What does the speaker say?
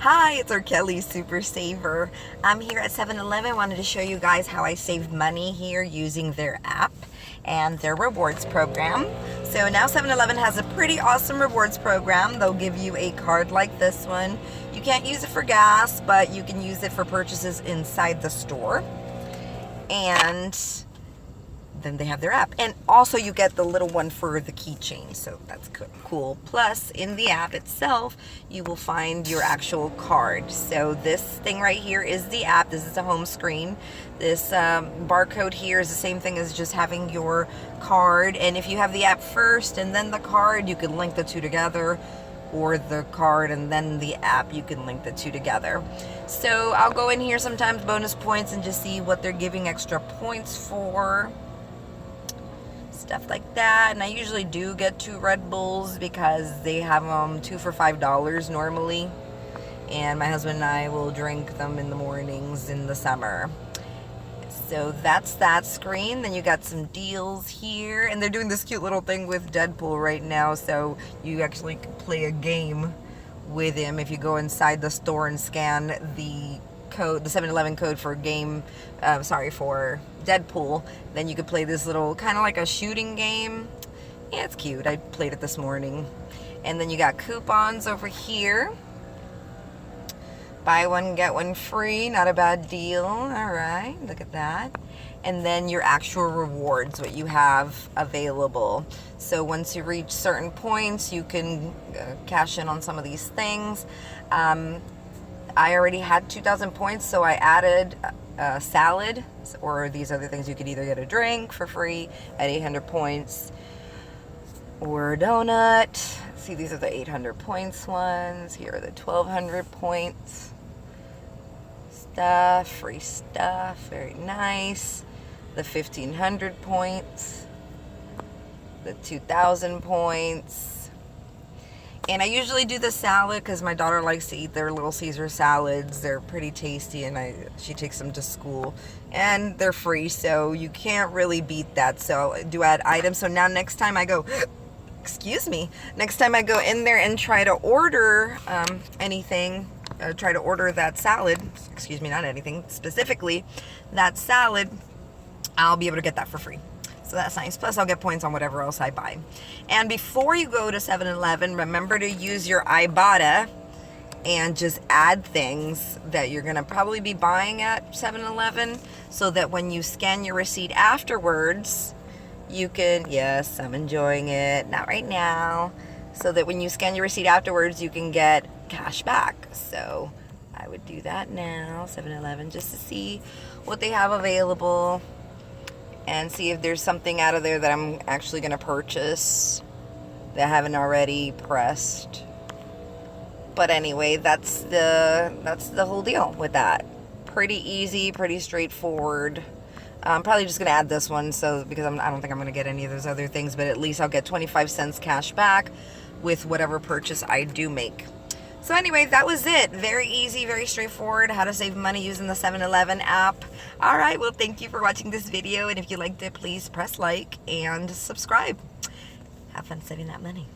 Hi, it's Orkelys, SuperSaver. I'm here at 7-Eleven. Wanted to show you guys how I saved money here using their app and their rewards program. So now 7-Eleven has a pretty awesome rewards program. They'll give you a card like this one. You can't use it for gas, but you can use it for purchases inside the store. And then they have their app, and also you get the little one for the keychain, so that's cool. Plus, in the app itself, you will find your actual card. So this thing right here is the app. This is a home screen. This barcode here is the same thing as just having your card, and if you have the app first and then the card, you can link the two together, or the card and then the app, you can link the two together. So I'll go in here sometimes, bonus points, and just see what they're giving extra points for. Stuff like that. And I usually do get 2 Red Bulls because they have them 2 for $5 normally, and my husband and I will drink them in the mornings in the summer. So that's that screen. Then you got some deals here, and they're doing this cute little thing with Deadpool right now, so you actually can play a game with him if you go inside the store and scan the code, the 7-Eleven code for for Deadpool. Then you could play this little kind of like a shooting game. Yeah, it's cute. I played it this morning. And then you got coupons over here. Buy one, get one free. Not a bad deal. All right, look at that. And then your actual rewards, what you have available. So once you reach certain points, you can cash in on some of these things. I already had 2,000 points, so I added a salad, or these other things. You could either get a drink for free at 800 points or a donut. See, these are the 800 points ones. Here are the 1,200 points. Stuff, free stuff, very nice. The 1,500 points, the 2,000 points. And I usually do the salad because my daughter likes to eat their Little Caesar salads. They're pretty tasty, and she takes them to school. And they're free, so you can't really beat that. So I do add items. So now next time I go, next time I go in there and try to order anything, try to order that salad, not anything, specifically that salad, I'll be able to get that for free. So that's nice. Plus, I'll get points on whatever else I buy. And before you go to 7-Eleven, remember to use your Ibotta and just add things that you're going to probably be buying at 7-Eleven, so that when you scan your receipt afterwards, you can, yes, I'm enjoying it, not right now, so that when you scan your receipt afterwards, you can get cash back. So I would do that now, 7-Eleven, just to see what they have available, and see if there's something out of there that I'm actually going to purchase that I haven't already pressed. But anyway, that's the whole deal with that. Pretty easy, pretty straightforward. I'm probably just going to add this one, because I don't think I'm going to get any of those other things, but at least I'll get 25 cents cash back with whatever purchase I do make. So anyway, that was it. Very easy, very straightforward, how to save money using the 7-Eleven app. All right, well, thank you for watching this video, and if you liked it, please press like and subscribe. Have fun saving that money.